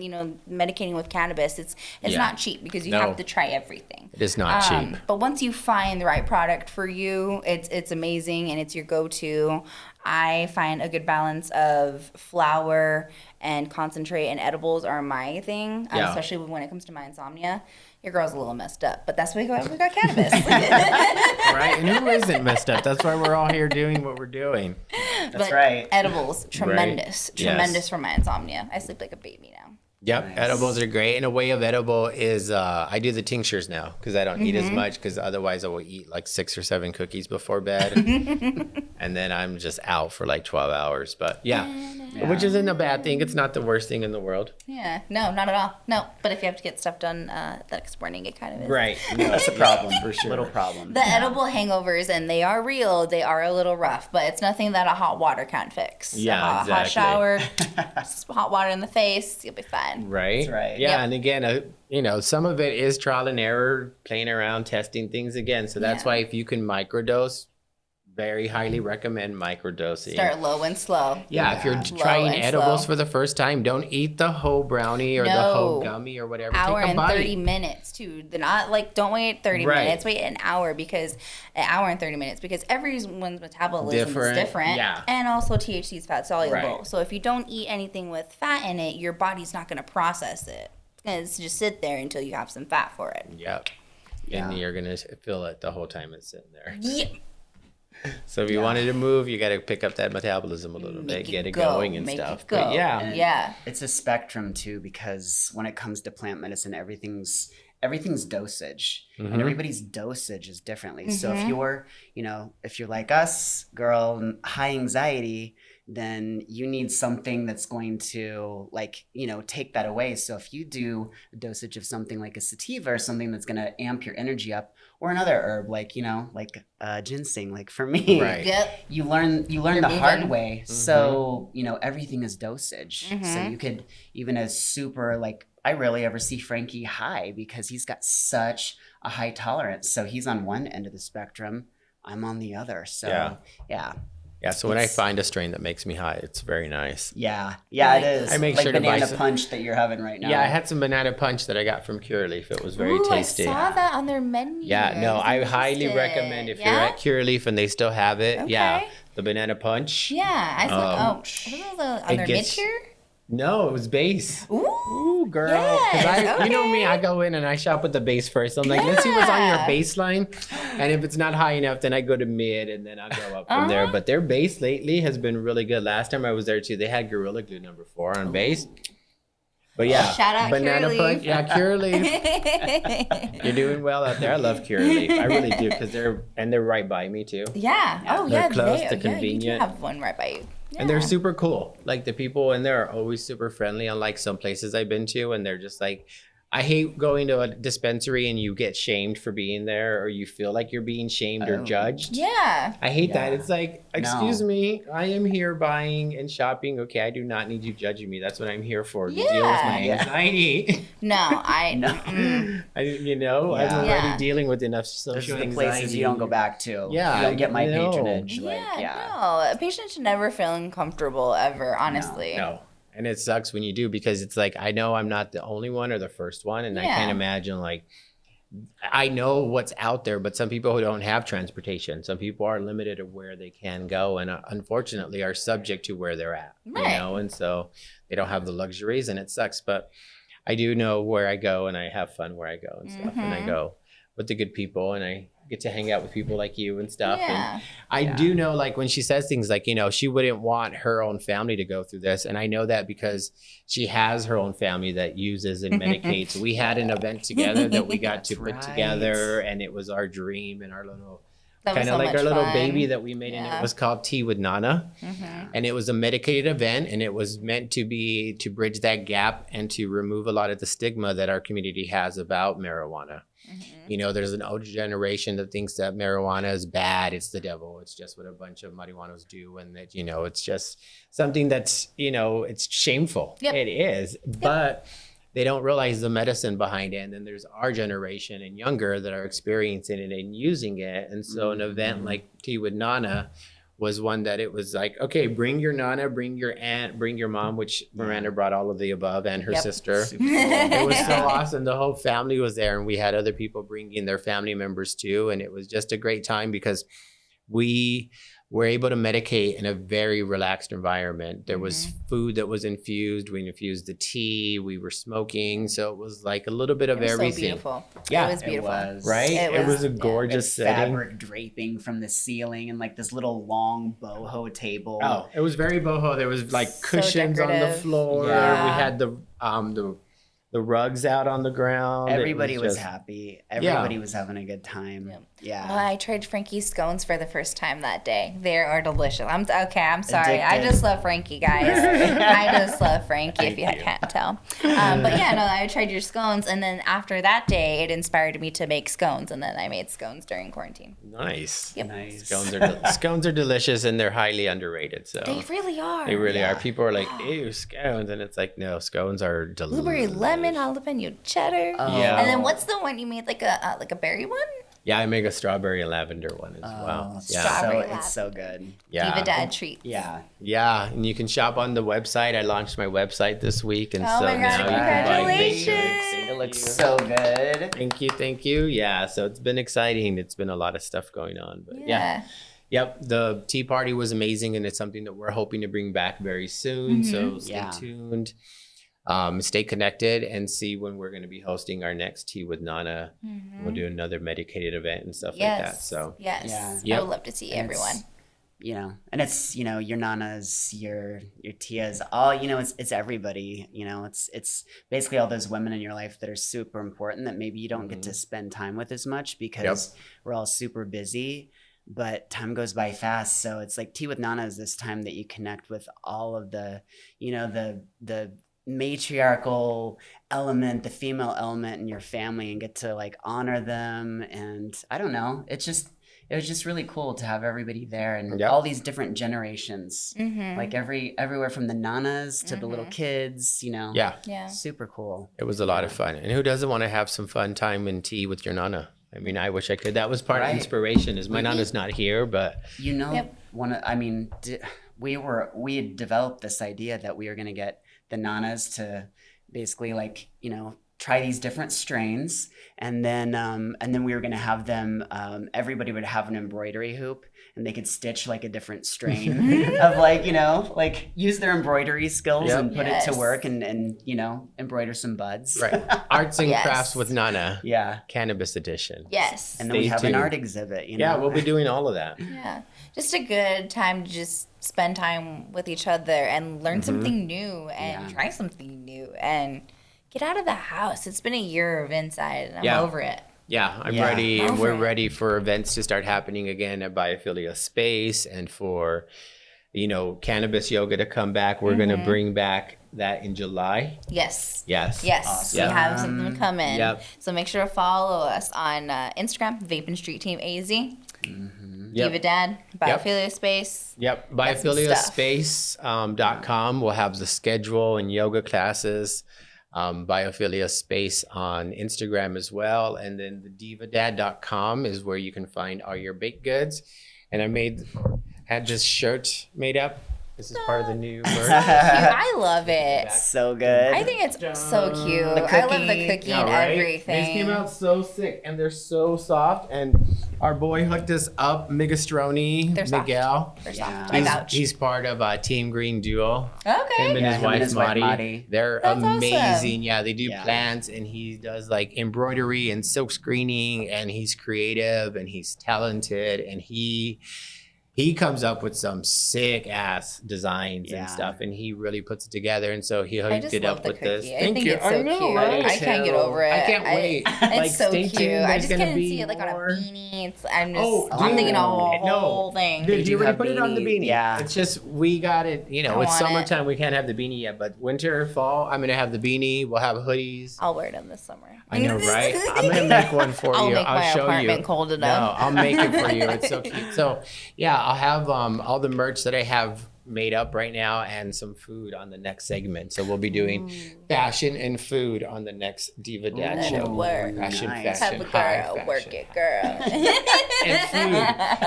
medicating with cannabis, it's not cheap because you have to try everything. It is not cheap. But once you find the right product for you, it's amazing and it's your go-to. I find a good balance of flower and concentrate and edibles are my thing, especially when it comes to my insomnia. Your girl's a little messed up, but that's why we got cannabis. Right? And who isn't messed up? That's why we're all here doing what we're doing. That's right. Edibles, tremendous. Yes. Tremendous for my insomnia. I sleep like a baby now. Yep, Nice. Edibles are great. And a way of edible is I do the tinctures now because I don't eat as much because otherwise I will eat like 6 or 7 cookies before bed. And then I'm just out for like 12 hours. But yeah, which isn't a bad thing. It's not the worst thing in the world. Yeah, no, not at all. No, but if you have to get stuff done the next morning, it kind of is. Right. That's a problem. For sure. Little problem. The edible hangovers, and they are real, they are a little rough, but it's nothing that a hot water can't fix. Yeah, Hot exactly. shower, hot water in the face, you'll be fine. Right. That's right. Yeah. Yep. And again, some of it is trial and error, playing around, testing things again. So that's why if you can microdose, very highly recommend microdosing. Start low and slow. Yeah, if you're Low trying and edibles slow. for the first time, don't eat the whole brownie or the whole gummy or whatever. Hour Take a and bite. 30 minutes too. They're not like, don't wait 30 Right. minutes, wait an hour and 30 minutes because everyone's metabolism Different, is different. yeah. And also THC is fat soluble. Right. So if you don't eat anything with fat in it, your body's not going to process it. It's going to just sit there until you have some fat for it. Yep. And you're going to feel it the whole time it's sitting there. Yeah. So if you wanted to move, you got to pick up that metabolism a little bit, get it going and make stuff. It go. But yeah. Yeah. It's a spectrum too, because when it comes to plant medicine, everything's everything's dosage, Mhm. and everybody's dosage is differently. So if you're, if you're like us, girl, high anxiety, then you need something that's going to take that away. So if you do a dosage of something like a sativa or something that's going to amp your energy up, or another herb like ginseng, like for me, Right. Yep. you learn You're the hard moving. way. So everything is dosage. So Mhm. you could even as super I rarely ever see Frankie high because he's got such a high tolerance. So he's on one end of the spectrum, I'm on the other. So yeah. Yeah, so when I It's- find a strain that makes me high, it's very nice. Yeah, like it is. I make like sure to buy banana some- punch that you're having right now. Yeah, I had some banana punch that I got from Cureleaf. It was very Ooh, tasty. I saw that on their menu. Yeah, no, was I highly interested. recommend if you're Yeah? at Cureleaf and they still have it. Yeah, Okay. the banana punch. Yeah, I saw. Um, was it on it their gets- mid tier? No, it was base. Ooh, Ooh, girl. 'Cause yes, you know me, okay. I go in and I shop with the base first. I'm like, let's see what's on your Yeah. baseline. And if it's not high enough, then I go to mid and then I'll go up from there. But their base lately has been really good. Last time I was there too, they had Gorilla Glue number 4 on base. But yeah, Shout out banana Cureleaf. punch. Yeah, Cureleaf. You're doing well out there. I love Cureleaf. I really do because they're right by me too. Yeah. Oh, They're yeah. close, they, they're yeah, you convenient. do have one right by you. And they're Yeah. super cool. Like the people in there are always super friendly, unlike some places I've been to. And they're just like, I hate going to a dispensary and you get shamed for being there or you feel like you're being shamed or Oh. judged. Yeah. I hate that. Yeah. It's like, excuse me, I am here buying and shopping. Okay, I do not need you judging me. That's what I'm here for. To deal with my Yeah. anxiety. No, I. No. Mm-mm. I'm Yeah. already Yeah. dealing with enough Those social are the anxiety. places you don't go back to. Yeah, You don't get my no. patronage. No, a patient should never feel uncomfortable ever. Honestly. No. And it sucks when you do because it's like, I know I'm not the only one or the first one. And I Yeah. can't imagine, like, I know what's out there, but some people who don't have transportation, some people are limited of where they can go and unfortunately are subject to where they're at, Right. and so they don't have the luxuries and it sucks. But I do know where I go and I have fun where I go and stuff. And I Mhm. go with the good people and I get to hang out with people like you and stuff. And Yeah. I do know, like, when she says things like, she wouldn't want her own family to go through this. And I know that because she has her own family that uses and medicates. We had an event together that we got to That's put right. together, and it was our dream and our little, That was kind so of like much our little fun. baby that we made. And Yeah. it was called Tea with Nana. Mhm. And it was a medicated event, and it was meant to be to bridge that gap and to remove a lot of the stigma that our community has about marijuana. Mhm. There's an older generation that thinks that marijuana is bad. It's the devil. It's just what a bunch of marijuanos do. And that, it's just something that's, it's shameful. Yep. It is. But they don't realize the medicine behind it. And then there's our generation and younger that are experiencing it and using it. And so an event like Tea with Nana was one that it was like, okay, bring your Nana, bring your aunt, bring your mom, which Miranda brought all of the above, and her Yep. sister. Super cool. It was so awesome. The whole family was there, and we had other people bringing their family members too. And it was just a great time because we were able to medicate in a very relaxed environment. There was food that was infused. We infused the tea. We were smoking. So it was like a little bit of It was everything. so beautiful. Yeah, It was beautiful. was. Right? It was a yeah. gorgeous There's setting. fabric draping from the ceiling and like this little long boho table. Oh, it was very boho. There was like So cushions on the decorative. floor. Yeah. We had the rugs out on the ground. It Everybody was just- happy. Everybody was having a good time. Yep. Yeah. Well, I tried Frankie's scones for the first time that day. They are delicious. I'm sorry. I Addicted. just love Frankie, guys. I just love Frankie, if you can't tell. But yeah, no, I tried your scones, and then after that day, it inspired me to make scones, and then I made scones during quarantine. Nice. Yep. Nice. Scones are delicious and they're highly underrated. So They really are. they really Yeah. are. People are like, ew, scones. And it's like, no, scones are delicious. Blueberry lemon, jalapeno cheddar. Oh. Yeah. And then what's the one you made, like a berry one? Yeah, I make a strawberry and lavender one as well. Oh, Yeah. so Strawberry it's so good. Yeah. Diva Dad treats. Yeah. Yeah. And you can shop on the website. I launched my website this week. And Oh so my God, now you can buy congratulations. basics. It looks so good. Thank you. Thank you. Yeah. So it's been exciting. It's been a lot of stuff going on. But yeah. Yep. The tea party was amazing. And it's something that we're hoping to bring back very soon. So stay Yeah. tuned. Stay connected and see when we're going to be hosting our next Tea with Nana. We'll do another medicated event and stuff like that. So yes. Yeah. Yep. I would love to see And it's- everyone. you know, and it's, you know, your nanas, your tias, all, you know, it's everybody, you know, it's basically all those women in your life that are super important that maybe you don't get to spend time with as much because we're all super busy, but time goes by fast. So it's like Tea with Nana is this time that you connect with all of the, you know, the matriarchal element, the female element in your family, and get to like honor them. And I don't know, it was just really cool to have everybody there and all these different generations, like everywhere from the nanas to the little kids, you know. Yeah. Super cool. It was a lot of fun. And who doesn't want to have some fun time in tea with your nana? I mean, I wish I could. That was part of inspiration. Is my nana's not here, but you know, we had developed this idea that we were going to get the nanas to basically, like, you know, try these different strains, and then we were going to have them, everybody would have an embroidery hoop, and they could stitch like a different strain of, like, you know, like use their embroidery skills and put it to work, and you know, embroider some buds. Right. Arts and crafts with Nana. Yeah. Cannabis edition. Yes. And then we have an art exhibit, you know. Yeah, we'll be doing all of that. Yeah. Just a good time to just spend time with each other and learn something new and try something new and get out of the house. It's been a year of inside, and I'm over it. Yeah, I'm ready, and we're ready for events to start happening again at Biophilia Space, and for, you know, cannabis yoga to come back. We're going to bring back that in July. Yes. Awesome. We have something coming. So make sure to follow us on Instagram, Vapen Street Team AZ. Diva Dad, Biophilia Space. Biophiliaspace.com. We'll have the schedule and yoga classes. Biophilia Space on Instagram as well. And then the divadad.com is where you can find all your baked goods. And I had this shirt made up. This is part of the new merch. I love it. So good. I think it's so cute. I love the cookie and everything. These came out so sick, and they're so soft. And our boy hooked us up, Migastroni, Miguel. They're soft. He's part of Team Green Duo. Okay. Him and his wife, Madi. They're That's amazing. awesome. Yeah, they do plants, and he does like embroidery and silk screening, and he's creative, and he's talented, and he comes up with some sick ass designs and stuff, and he really puts it together. And so he hooked it up with this. I think it's so cute. Right? I can't get over it. I can't wait. It's so cute. I just can't see it like on a beanie. I'm thinking a whole thing. Dude, he already put it on the beanie. Yeah. It's just, we got it, you know, it's summertime. We can't have the beanie yet, but winter, fall, I'm going to have the beanie. We'll have hoodies. I'll wear them this summer. I know, right? I'm going to make one for you. I'll show you. I'll make my apartment cold enough. No, I'll make it for you. It's so cute. So, yeah, I'll have all the merch that I have made up right now and some food on the next segment. So we'll be doing fashion and food on the next Diva Dad show. Fashion, have a girl, work it, girl.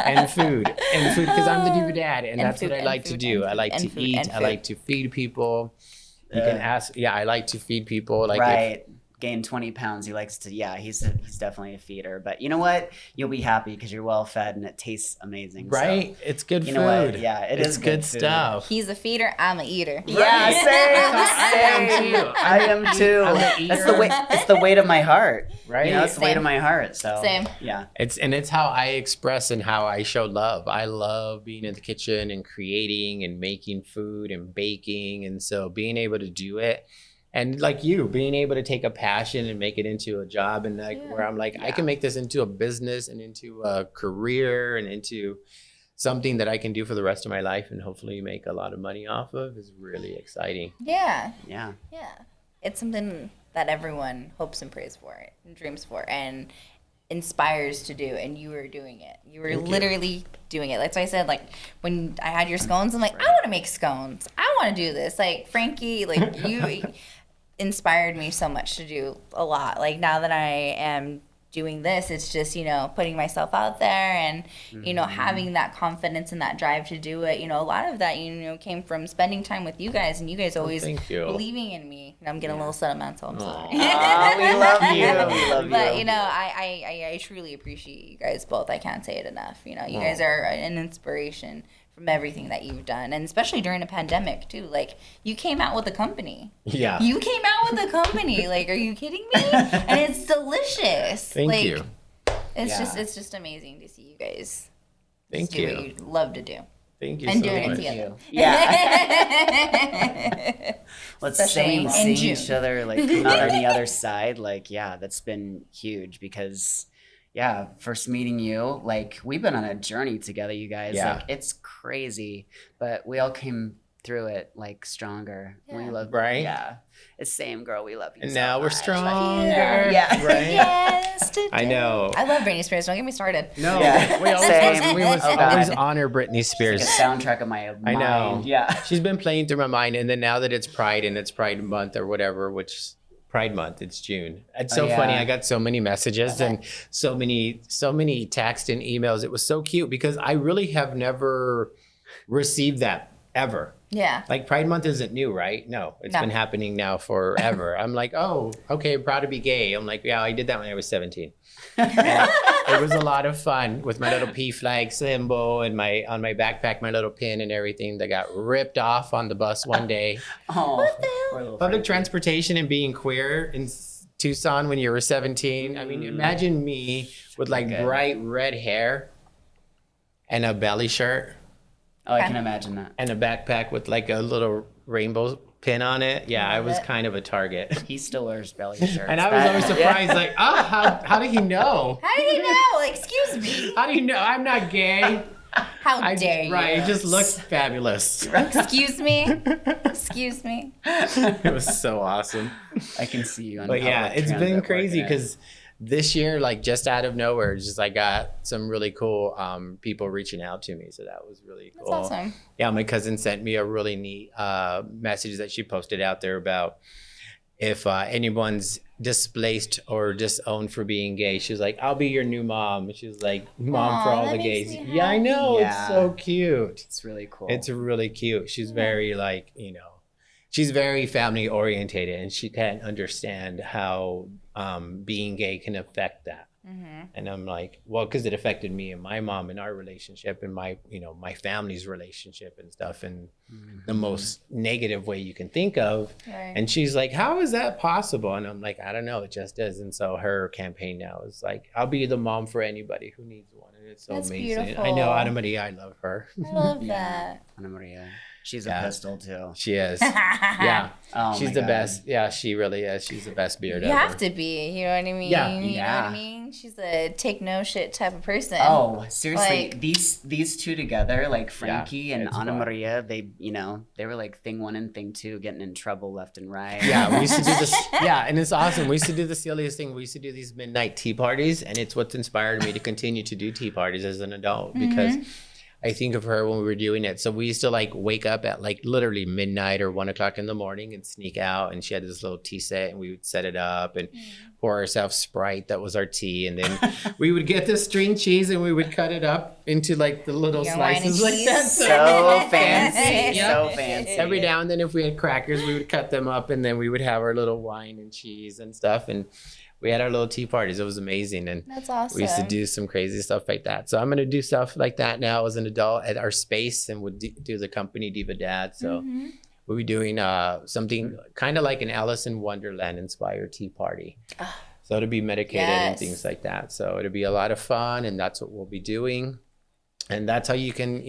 and food, because I'm the Diva Dad, and that's what I like to do. I like to eat. I like to feed people. You can ask. Yeah, I like to feed people. Like gained 20 pounds. He likes to, he's definitely a feeder. But you know what? You'll be happy because you're well fed and it tastes amazing. Right? So, it's good food. You know what? Yeah, it's good stuff. He's a feeder. I'm a eater. Yeah, same. I am too. It's the weight of my heart. Right? You know, it's the weight of my heart. So same. Yeah. It's how I express and how I show love. I love being in the kitchen and creating and making food and baking. And so being able to do it, and like you, being able to take a passion and make it into a job, and like where I'm like, I can make this into a business and into a career and into something that I can do for the rest of my life and hopefully make a lot of money off of, is really exciting. Yeah. Yeah. It's something that everyone hopes and prays for and dreams for and inspires to do, and you were doing it. You were literally doing it. That's why I said, like, when I had your scones, I'm like, I want to make scones. I want to do this. Like, Frankie, like, you inspired me so much to do a lot. Like, now that I am doing this, it's just, you know, putting myself out there and, you know, having that confidence and that drive to do it. You know, a lot of that, you know, came from spending time with you guys, and you guys always believing in me. And I'm getting a little sentimental, I'm sorry. We love you. We love you. But, you know, I truly appreciate you guys both. I can't say it enough. You know, you guys are an inspiration from everything that you've done, and especially during a pandemic too. Like, you came out with a company. Yeah. You came out with a company. Like, are you kidding me? And it's delicious. Thank you. It's just amazing to see you guys. Thank do you. what you love to do. Thank you And so doing it much. together. Yeah. Let's Especially see in each June. other like come out on the other side. Like, yeah, that's been huge because yeah, first meeting you, like we've been on a journey together, you guys. Yeah. Like it's crazy. But we all came through it like stronger. We Yeah. love Right? Yeah. It's same girl. We love you. And so now we're much. stronger. Yeah. Right? Yes, today. I know. I love Britney Spears. Don't get me started. No, Yeah. we always, Same. we must Oh, always God. honor Britney It's Spears. like a soundtrack of my mind. I know. Yeah. She's been playing through my mind, and then now that it's Pride and it's Pride Month or whatever, which Pride Month, it's June. It's so Oh, yeah. funny. I got so many messages and so many texts and emails. It was so cute because I really have never received that ever. Yeah. Like Pride Month isn't new, right? No, it's No. been happening now forever. I'm like, oh, okay, proud to be gay. I'm like, yeah, I did that when I was 17. And it was a lot of fun with my little P flag symbol and on my backpack, my little pin and everything that got ripped off on the bus one day. Oh, What the hell? poor little Public Frankie. transportation and being queer in Tucson when you were 17. I mean, imagine me with like Okay. bright red hair and a belly shirt Oh, I can imagine that. and a backpack with like a little rainbow pin on it. Yeah, I Love was it. kind of a target. He still wears belly shirts. And I was always That- surprised, like, oh, how did he know? How did he know? Excuse me. How do you know? I'm not gay. How dare you? Right, it just looks fabulous. Excuse me. Excuse me. It was so awesome. I can see you on But yeah, public it's been transit crazy working it. because this year, like just out of nowhere, just I got some really cool people reaching out to me. So that was really That's cool. awesome. Yeah, my cousin sent me a really neat message that she posted out there about if anyone's displaced or disowned for being gay. She was like, I'll be your new mom. She was like, mom for Aw, all that the makes gays. me Yeah, I know. happy. It's so cute. It's really cool. It's really cute. She's very like, she's very family orientated and she can't understand how being gay can affect that. Mm-hmm. And I'm like, well, because it affected me and my mom and our relationship and my, my family's relationship and stuff in the most negative way you can think of. Right. And she's like, how is that possible? And I'm like, I don't know. It just is. And so her campaign now is like, I'll be the mom for anybody who needs one. And it's so That's amazing. beautiful. I know, Ana Maria, I love her. I love that. Ana Maria. She's a Yeah. pistol too. She is. Yeah. Oh She's my the God. best. Yeah, she really is. She's the best beard You ever. have to be. You know what I mean? Yeah. You know what Yeah. I mean? She's a take no shit type of person. Oh, seriously, Like- these two together, like Frankie and it's Ana fun. Maria, they they were like thing one and thing two, getting in trouble left and right. Yeah, we used to do this. Yeah, and it's awesome. We used to do the silliest thing. We used to do these midnight tea parties, and it's what's inspired me to continue to do tea parties as an adult because I think of her when we were doing it. So we used to like wake up at like literally midnight or 1 o'clock in the morning and sneak out. And she had this little tea set, and we would set it up and pour ourselves Sprite. That was our tea, and then we would get the string cheese and we would cut it up into like the little Your wine and slices like that. cheese. So fancy, Yeah. so fancy. Every now and then, if we had crackers, we would cut them up, and then we would have our little wine and cheese and stuff. And we had our little tea parties. It was amazing, and That's awesome. we used to do some crazy stuff like that. So I'm gonna do stuff like that now as an adult at our space, and would do the company Diva Dad. So Mhm. we'll be doing something kind of like an Alice in Wonderland inspired tea party. So it'll be medicated and Yes. things like that. So it'll be a lot of fun, and that's what we'll be doing. And that's how you can,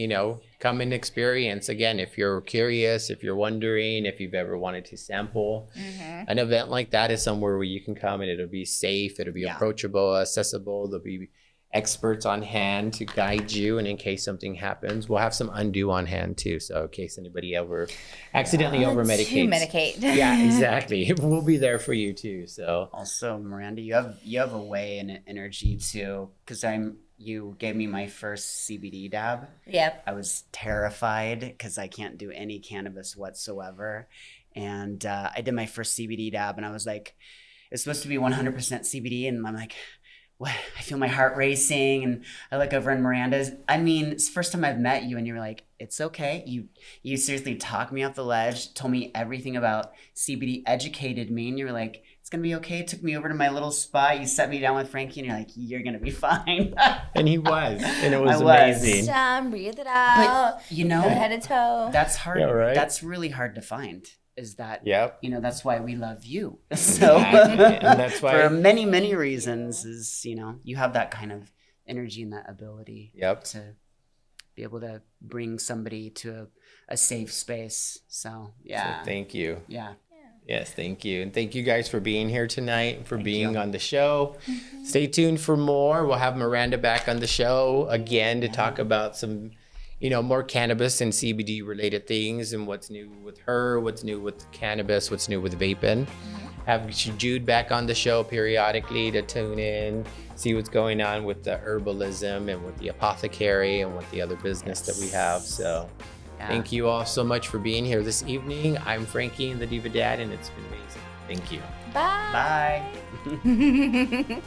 come and experience. Again, if you're curious, if you're wondering, if you've ever wanted to sample, an event like that is somewhere where you can come and it'll be safe, it'll be Yeah. approachable, accessible. There'll be experts on hand to guide you. And in case something happens, we'll have some undo on hand too. So in case anybody ever accidentally over To medicates. medicate. Yeah, exactly. We'll be there for you too. So Also, Miranda, you have a way and an energy too, because you gave me my first CBD dab. Yep. I was terrified because I can't do any cannabis whatsoever. And I did my first CBD dab, and I was like, it's supposed to be 100% CBD. And I'm like, what? I feel my heart racing. And I look over and Miranda's, I mean, it's the first time I've met you, and you're like, it's okay. You seriously talked me off the ledge, told me everything about CBD, educated me, and you were like, it's going to be okay. Took me over to my little spot. You set me down with Frankie, and you're like, you're going to be fine. and he was, and it was I was. amazing. Down, breathe it out. But, you know, From head to toe. that's hard. Yeah, right? That's really hard to find. Is that Yep. that's why we love you. So Exactly. And that's why. for many reasons is you have that kind of energy and that ability Yep. to be able to bring somebody to a safe space. So yeah. So thank you. Yeah. Yes, thank you. And thank you guys for being here tonight, and for being you. on the show. Stay tuned for more. We'll have Miranda back on the show again to talk about some, more cannabis and CBD related things, and what's new with her, what's new with cannabis, what's new with vaping. Have Jude back on the show periodically to tune in, see what's going on with the herbalism and with the apothecary and with the other business that we have. So thank you all so much for being here this evening. I'm Frankie and the Diva Dad, and it's been amazing. Thank you. Bye. Bye.